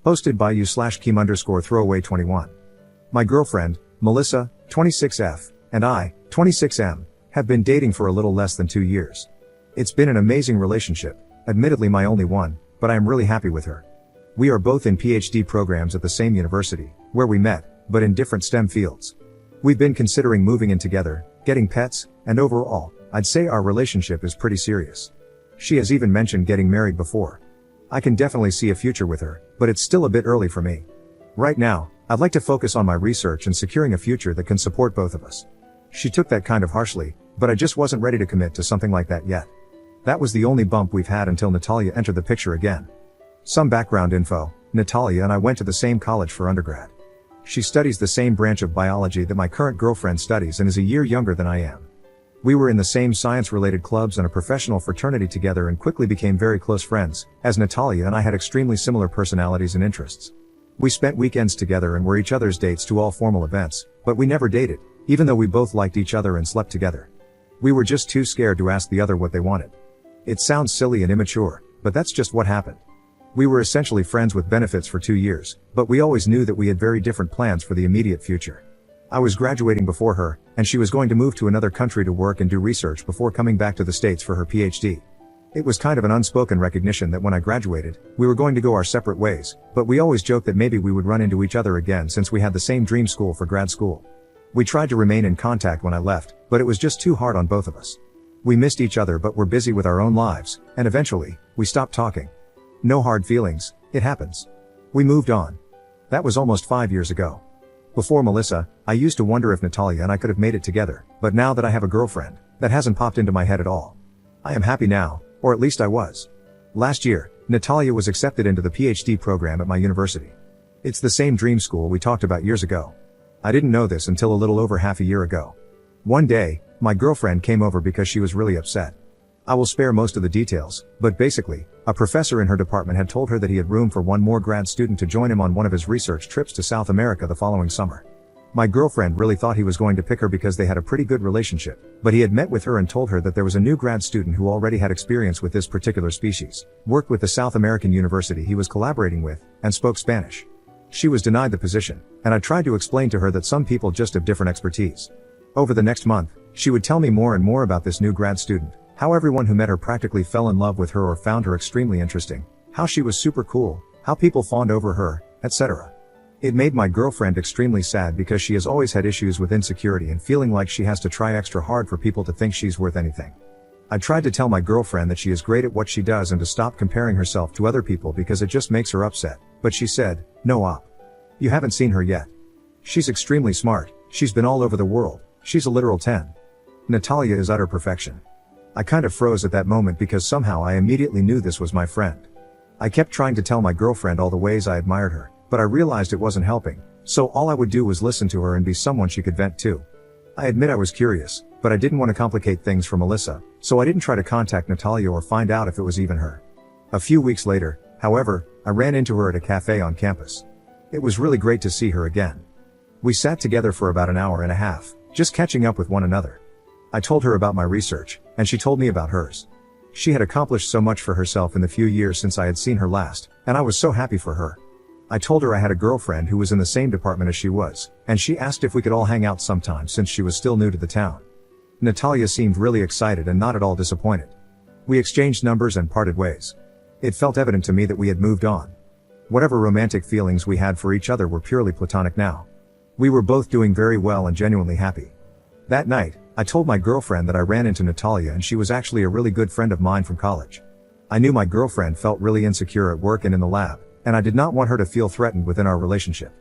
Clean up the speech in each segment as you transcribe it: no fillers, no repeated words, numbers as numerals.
Posted by you/Keem_throwaway21. My girlfriend, Melissa, 26F, and I, 26M, have been dating for a little less than 2 years. It's been an amazing relationship, admittedly my only one, but I am really happy with her. We are both in PhD programs at the same university, where we met, but in different STEM fields. We've been considering moving in together, getting pets, and overall, I'd say our relationship is pretty serious. She has even mentioned getting married before. I can definitely see a future with her, but it's still a bit early for me. Right now, I'd like to focus on my research and securing a future that can support both of us. She took that kind of harshly, but I just wasn't ready to commit to something like that yet. That was the only bump we've had until Natalia entered the picture again. Some background info: Natalia and I went to the same college for undergrad. She studies the same branch of biology that my current girlfriend studies and is a year younger than I am. We were in the same science-related clubs and a professional fraternity together and quickly became very close friends, as Natalia and I had extremely similar personalities and interests. We spent weekends together and were each other's dates to all formal events, but we never dated, even though we both liked each other and slept together. We were just too scared to ask the other what they wanted. It sounds silly and immature, but that's just what happened. We were essentially friends with benefits for 2 years, but we always knew that we had very different plans for the immediate future. I was graduating before her, and she was going to move to another country to work and do research before coming back to the States for her PhD. It was kind of an unspoken recognition that when I graduated, we were going to go our separate ways, but we always joked that maybe we would run into each other again since we had the same dream school for grad school. We tried to remain in contact when I left, but it was just too hard on both of us. We missed each other but were busy with our own lives, and eventually, we stopped talking. No hard feelings, it happens. We moved on. That was almost 5 years ago. Before Melissa, I used to wonder if Natalia and I could have made it together, but now that I have a girlfriend, that hasn't popped into my head at all. I am happy now, or at least I was. Last year, Natalia was accepted into the PhD program at my university. It's the same dream school we talked about years ago. I didn't know this until a little over half a year ago. One day, my girlfriend came over because she was really upset. I will spare most of the details, but basically, a professor in her department had told her that he had room for one more grad student to join him on one of his research trips to South America the following summer. My girlfriend really thought he was going to pick her because they had a pretty good relationship, but he had met with her and told her that there was a new grad student who already had experience with this particular species, worked with the South American university he was collaborating with, and spoke Spanish. She was denied the position, and I tried to explain to her that some people just have different expertise. Over the next month, she would tell me more and more about this new grad student, how everyone who met her practically fell in love with her or found her extremely interesting, how she was super cool, how people fawned over her, etc. It made my girlfriend extremely sad because she has always had issues with insecurity and feeling like she has to try extra hard for people to think she's worth anything. I tried to tell my girlfriend that she is great at what she does and to stop comparing herself to other people because it just makes her upset, but she said, "No op. You haven't seen her yet. She's extremely smart, she's been all over the world, she's a literal 10. Natalia is utter perfection." I kind of froze at that moment because somehow I immediately knew this was my friend. I kept trying to tell my girlfriend all the ways I admired her, but I realized it wasn't helping, so all I would do was listen to her and be someone she could vent to. I admit I was curious, but I didn't want to complicate things for Melissa, so I didn't try to contact Natalia or find out if it was even her. A few weeks later, however, I ran into her at a cafe on campus. It was really great to see her again. We sat together for about an hour and a half, just catching up with one another. I told her about my research, and she told me about hers. She had accomplished so much for herself in the few years since I had seen her last, and I was so happy for her. I told her I had a girlfriend who was in the same department as she was, and she asked if we could all hang out sometime since she was still new to the town. Natalia seemed really excited and not at all disappointed. We exchanged numbers and parted ways. It felt evident to me that we had moved on. Whatever romantic feelings we had for each other were purely platonic now. We were both doing very well and genuinely happy. That night, I told my girlfriend that I ran into Natalia and she was actually a really good friend of mine from college. I knew my girlfriend felt really insecure at work and in the lab, and I did not want her to feel threatened within our relationship.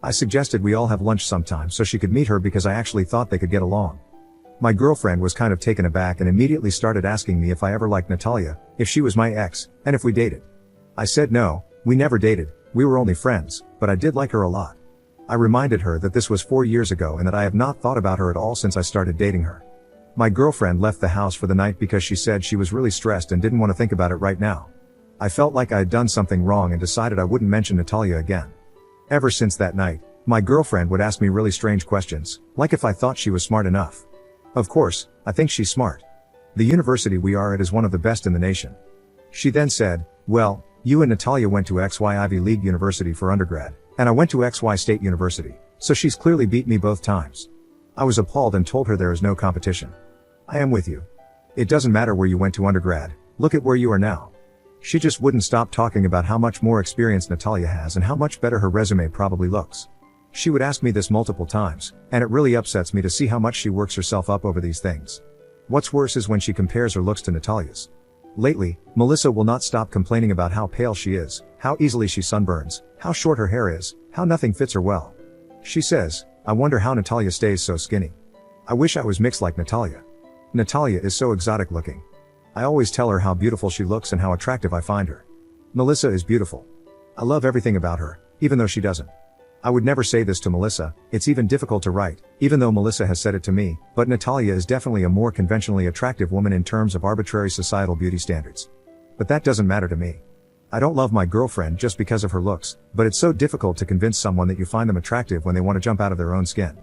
I suggested we all have lunch sometime so she could meet her because I actually thought they could get along. My girlfriend was kind of taken aback and immediately started asking me if I ever liked Natalia, if she was my ex, and if we dated. I said no, we never dated, we were only friends, but I did like her a lot. I reminded her that this was 4 years ago and that I have not thought about her at all since I started dating her. My girlfriend left the house for the night because she said she was really stressed and didn't want to think about it right now. I felt like I had done something wrong and decided I wouldn't mention Natalia again. Ever since that night, my girlfriend would ask me really strange questions, like if I thought she was smart enough. Of course, I think she's smart. The university we are at is one of the best in the nation. She then said, "Well, You and Natalia went to XY Ivy League University for undergrad, and I went to XY State University, so she's clearly beat me both times. I was appalled and told her there is no competition. I am with you. It doesn't matter where you went to undergrad, look at where you are now. She just wouldn't stop talking about how much more experience Natalia has and how much better her resume probably looks. She would ask me this multiple times, and it really upsets me to see how much she works herself up over these things. What's worse is when she compares her looks to Natalia's. Lately, Melissa will not stop complaining about how pale she is, how easily she sunburns, how short her hair is, how nothing fits her well. She says, I wonder how Natalia stays so skinny. I wish I was mixed like Natalia. Natalia is so exotic looking. I always tell her how beautiful she looks and how attractive I find her. Melissa is beautiful. I love everything about her, even though she doesn't. I would never say this to Melissa, it's even difficult to write, even though Melissa has said it to me, but Natalia is definitely a more conventionally attractive woman in terms of arbitrary societal beauty standards. But that doesn't matter to me. I don't love my girlfriend just because of her looks, but it's so difficult to convince someone that you find them attractive when they want to jump out of their own skin.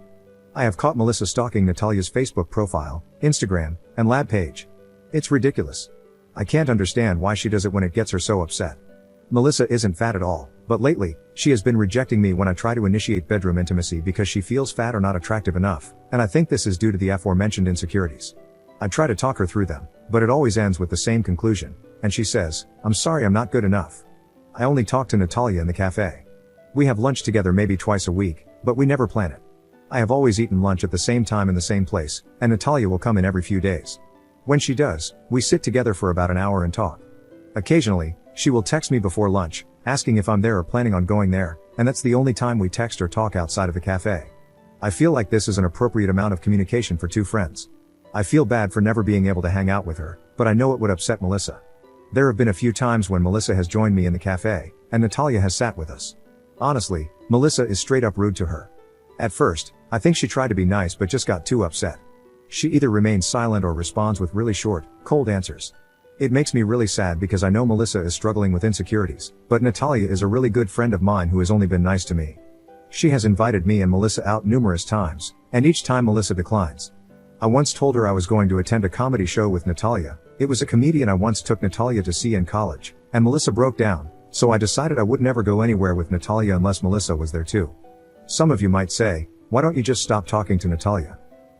I have caught Melissa stalking Natalia's Facebook profile, Instagram, and lab page. It's ridiculous. I can't understand why she does it when it gets her so upset. Melissa isn't fat at all, but lately, she has been rejecting me when I try to initiate bedroom intimacy because she feels fat or not attractive enough, and I think this is due to the aforementioned insecurities. I try to talk her through them, but it always ends with the same conclusion, and she says, I'm sorry I'm not good enough. I only talk to Natalia in the cafe. We have lunch together maybe twice a week, but we never plan it. I have always eaten lunch at the same time in the same place, and Natalia will come in every few days. When she does, we sit together for about an hour and talk. Occasionally, she will text me before lunch, asking if I'm there or planning on going there, and that's the only time we text or talk outside of the cafe. I feel like this is an appropriate amount of communication for two friends. I feel bad for never being able to hang out with her, but I know it would upset Melissa. There have been a few times when Melissa has joined me in the cafe, and Natalia has sat with us. Honestly, Melissa is straight up rude to her. At first, I think she tried to be nice but just got too upset. She either remains silent or responds with really short, cold answers. It makes me really sad because I know Melissa is struggling with insecurities, but Natalia is a really good friend of mine who has only been nice to me. She has invited me and Melissa out numerous times, and each time Melissa declines. I once told her I was going to attend a comedy show with Natalia. It was a comedian I once took Natalia to see in college, and Melissa broke down, so I decided I would never go anywhere with Natalia unless Melissa was there too. Some of you might say, why don't you just stop talking to Natalia?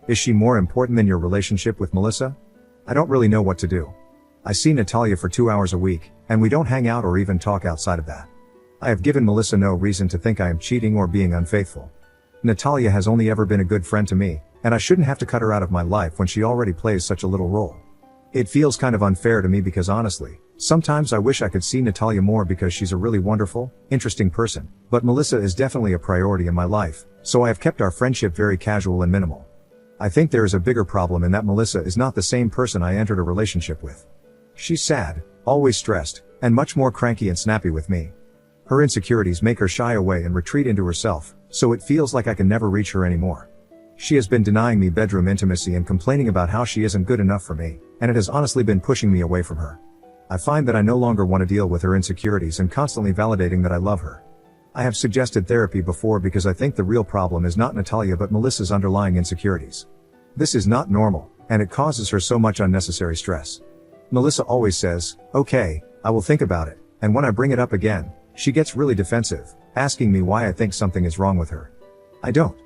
Is she more important than your relationship with Melissa? I don't really know what to do. I see Natalia for 2 hours a week, and we don't hang out or even talk outside of that. I have given Melissa no reason to think I am cheating or being unfaithful. Natalia has only ever been a good friend to me, and I shouldn't have to cut her out of my life when she already plays such a little role. It feels kind of unfair to me because honestly, sometimes I wish I could see Natalia more because she's a really wonderful, interesting person, but Melissa is definitely a priority in my life, so I have kept our friendship very casual and minimal. I think there is a bigger problem in that Melissa is not the same person I entered a relationship with. She's sad, always stressed, and much more cranky and snappy with me. Her insecurities make her shy away and retreat into herself, so it feels like I can never reach her anymore. She has been denying me bedroom intimacy and complaining about how she isn't good enough for me, and it has honestly been pushing me away from her. I find that I no longer want to deal with her insecurities and constantly validating that I love her. I have suggested therapy before because I think the real problem is not Natalia but Melissa's underlying insecurities. This is not normal, and it causes her so much unnecessary stress. Melissa always says, okay, I will think about it, and when I bring it up again, she gets really defensive, asking me why I think something is wrong with her. I don't.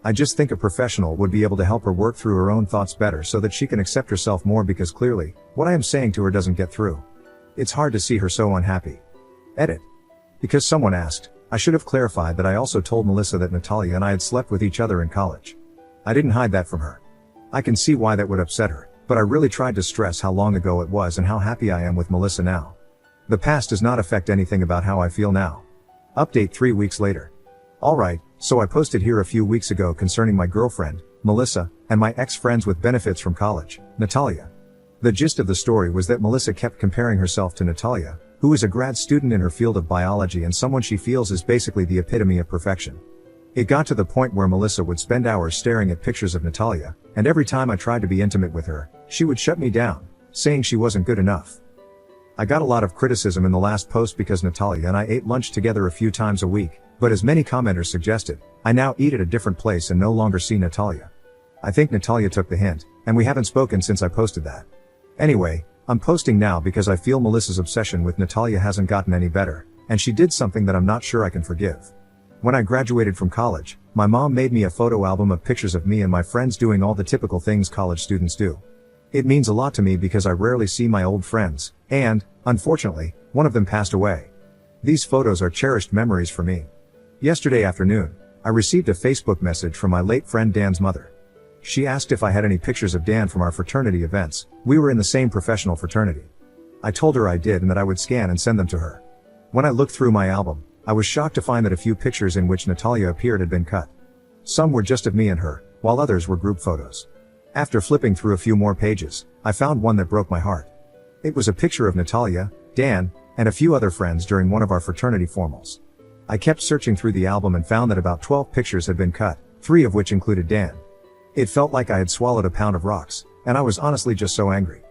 I just think a professional would be able to help her work through her own thoughts better so that she can accept herself more because clearly, what I am saying to her doesn't get through. It's hard to see her so unhappy. Edit. Because someone asked, I should have clarified that I also told Melissa that Natalia and I had slept with each other in college. I didn't hide that from her. I can see why that would upset her, but I really tried to stress how long ago it was and how happy I am with Melissa now. The past does not affect anything about how I feel now. Update 3 weeks later. Alright, so I posted here a few weeks ago concerning my girlfriend, Melissa, and my ex-friends with benefits from college, Natalia. The gist of the story was that Melissa kept comparing herself to Natalia, who is a grad student in her field of biology and someone she feels is basically the epitome of perfection. It got to the point where Melissa would spend hours staring at pictures of Natalia, and every time I tried to be intimate with her, she would shut me down, saying she wasn't good enough. I got a lot of criticism in the last post because Natalia and I ate lunch together a few times a week, but as many commenters suggested, I now eat at a different place and no longer see Natalia. I think Natalia took the hint, and we haven't spoken since I posted that. Anyway, I'm posting now because I feel Melissa's obsession with Natalia hasn't gotten any better, and she did something that I'm not sure I can forgive. When I graduated from college, my mom made me a photo album of pictures of me and my friends doing all the typical things college students do. It means a lot to me because I rarely see my old friends, and, unfortunately, one of them passed away. These photos are cherished memories for me. Yesterday afternoon, I received a Facebook message from my late friend Dan's mother. She asked if I had any pictures of Dan from our fraternity events. We were in the same professional fraternity. I told her I did and that I would scan and send them to her. When I looked through my album, I was shocked to find that a few pictures in which Natalia appeared had been cut. Some were just of me and her, while others were group photos. After flipping through a few more pages, I found one that broke my heart. It was a picture of Natalia, Dan, and a few other friends during one of our fraternity formals. I kept searching through the album and found that about 12 pictures had been cut, 3 of which included Dan. It felt like I had swallowed a pound of rocks, and I was honestly just so angry.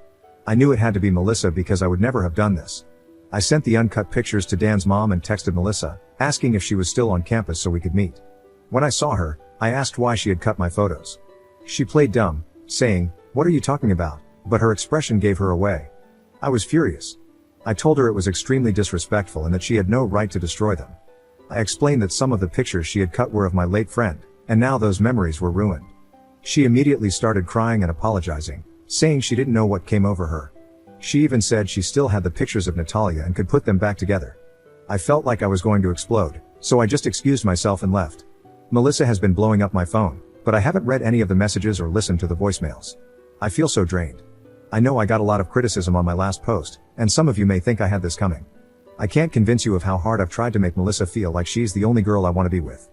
I knew it had to be Melissa because I would never have done this. I sent the uncut pictures to Dan's mom and texted Melissa, asking if she was still on campus so we could meet. When I saw her, I asked why she had cut my photos. She played dumb, saying, "What are you talking about?" But her expression gave her away. I was furious. I told her it was extremely disrespectful and that she had no right to destroy them. I explained that some of the pictures she had cut were of my late friend, and now those memories were ruined. She immediately started crying and apologizing, saying she didn't know what came over her. She even said she still had the pictures of Natalia and could put them back together. I felt like I was going to explode, so I just excused myself and left. Melissa has been blowing up my phone, but I haven't read any of the messages or listened to the voicemails. I feel so drained. I know I got a lot of criticism on my last post, and some of you may think I had this coming. I can't convince you of how hard I've tried to make Melissa feel like she's the only girl I want to be with.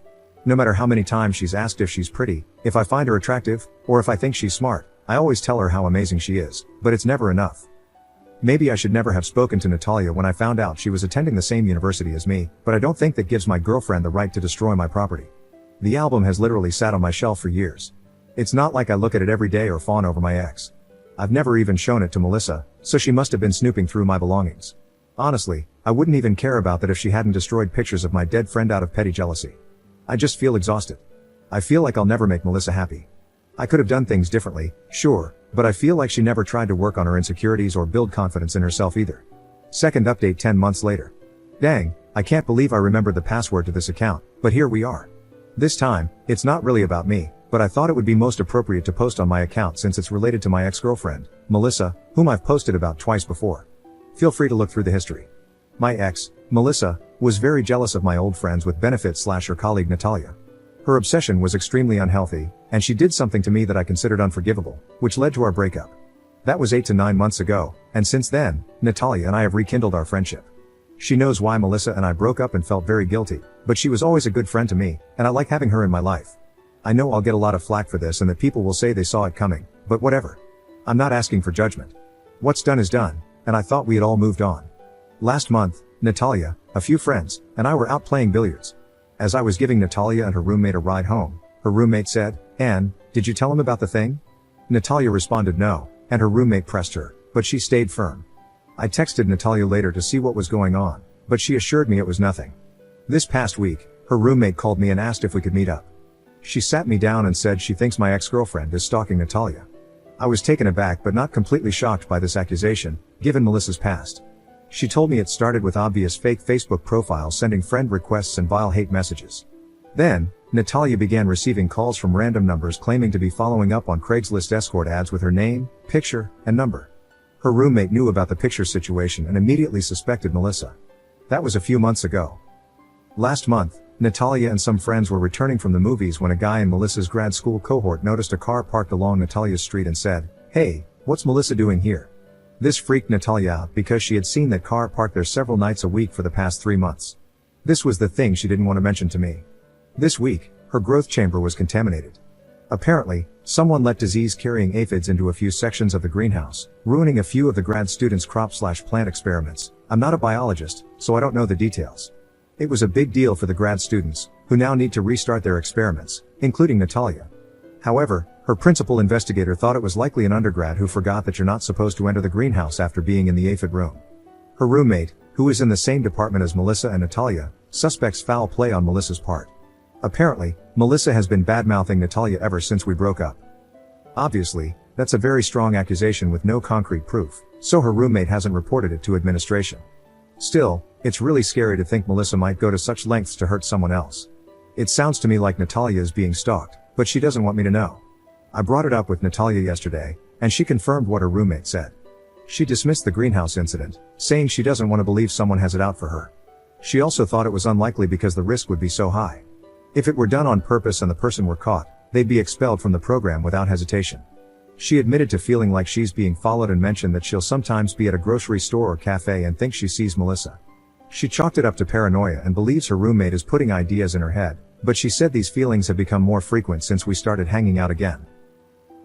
No matter how many times she's asked if she's pretty, if I find her attractive, or if I think she's smart, I always tell her how amazing she is, but it's never enough. Maybe I should never have spoken to Natalia when I found out she was attending the same university as me, but I don't think that gives my girlfriend the right to destroy my property. The album has literally sat on my shelf for years. It's not like I look at it every day or fawn over my ex. I've never even shown it to Melissa, so she must have been snooping through my belongings. Honestly, I wouldn't even care about that if she hadn't destroyed pictures of my dead friend out of petty jealousy. I just feel exhausted. I feel like I'll never make Melissa happy. I could have done things differently, sure, but I feel like she never tried to work on her insecurities or build confidence in herself either. Second update 10 months later. Dang, I can't believe I remembered the password to this account, but here we are. This time, it's not really about me, but I thought it would be most appropriate to post on my account since it's related to my ex-girlfriend, Melissa, whom I've posted about twice before. Feel free to look through the history. My ex, Melissa, was very jealous of my old friends with benefits / her colleague Natalia. Her obsession was extremely unhealthy, and she did something to me that I considered unforgivable, which led to our breakup. That was 8 to 9 months ago, and since then, Natalia and I have rekindled our friendship. She knows why Melissa and I broke up and felt very guilty, but she was always a good friend to me, and I like having her in my life. I know I'll get a lot of flack for this and that people will say they saw it coming, but whatever. I'm not asking for judgment. What's done is done, and I thought we had all moved on. Last month, Natalia, a few friends, and I were out playing billiards. As I was giving Natalia and her roommate a ride home, her roommate said, "Anne, did you tell him about the thing?" Natalia responded no, and her roommate pressed her, but she stayed firm. I texted Natalia later to see what was going on, but she assured me it was nothing. This past week, her roommate called me and asked if we could meet up. She sat me down and said she thinks my ex-girlfriend is stalking Natalia. I was taken aback but not completely shocked by this accusation, given Melissa's past. She told me it started with obvious fake Facebook profiles sending friend requests and vile hate messages. Then, Natalia began receiving calls from random numbers claiming to be following up on Craigslist escort ads with her name, picture, and number. Her roommate knew about the picture situation and immediately suspected Melissa. That was a few months ago. Last month, Natalia and some friends were returning from the movies when a guy in Melissa's grad school cohort noticed a car parked along Natalia's street and said, "Hey, what's Melissa doing here?" This freaked Natalia out because she had seen that car parked there several nights a week for the past 3 months. This was the thing she didn't want to mention to me. This week, her growth chamber was contaminated. Apparently, someone let disease-carrying aphids into a few sections of the greenhouse, ruining a few of the grad students' crop/plant experiments. I'm not a biologist, so I don't know the details. It was a big deal for the grad students, who now need to restart their experiments, including Natalia. However, her principal investigator thought it was likely an undergrad who forgot that you're not supposed to enter the greenhouse after being in the aphid room. Her roommate, who is in the same department as Melissa and Natalia, suspects foul play on Melissa's part. Apparently, Melissa has been bad-mouthing Natalia ever since we broke up. Obviously, that's a very strong accusation with no concrete proof, So her roommate hasn't reported it to administration. Still, it's really scary to think Melissa might go to such lengths to hurt someone else. It sounds to me like Natalia is being stalked, but she doesn't want me to know. I brought it up with Natalia yesterday, and she confirmed what her roommate said. She dismissed the greenhouse incident, saying she doesn't want to believe someone has it out for her. She also thought it was unlikely because the risk would be so high. If it were done on purpose and the person were caught, they'd be expelled from the program without hesitation. She admitted to feeling like she's being followed and mentioned that she'll sometimes be at a grocery store or cafe and think she sees Melissa. She chalked it up to paranoia and believes her roommate is putting ideas in her head, but she said these feelings have become more frequent since we started hanging out again.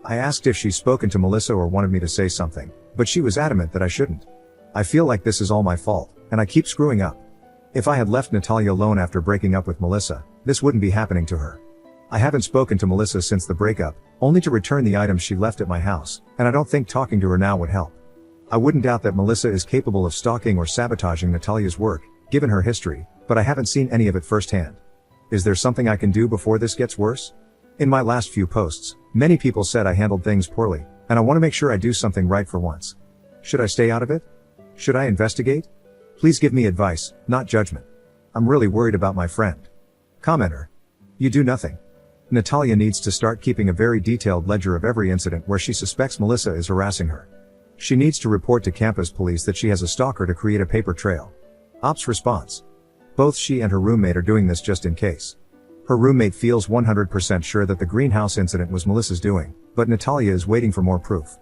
I asked if she's spoken to Melissa or wanted me to say something, but she was adamant that I shouldn't. I feel like this is all my fault, and I keep screwing up. If I had left Natalia alone after breaking up with Melissa, this wouldn't be happening to her. I haven't spoken to Melissa since the breakup, only to return the items she left at my house, and I don't think talking to her now would help. I wouldn't doubt that Melissa is capable of stalking or sabotaging Natalia's work, given her history, but I haven't seen any of it firsthand. Is there something I can do before this gets worse? In my last few posts, many people said I handled things poorly, and I want to make sure I do something right for once. Should I stay out of it? Should I investigate? Please give me advice, not judgment. I'm really worried about my friend. Commenter. You do nothing. Natalia needs to start keeping a very detailed ledger of every incident where she suspects Melissa is harassing her. She needs to report to campus police that she has a stalker to create a paper trail. Ops response. Both she and her roommate are doing this just in case. Her roommate feels 100% sure that the greenhouse incident was Melissa's doing, but Natalia is waiting for more proof.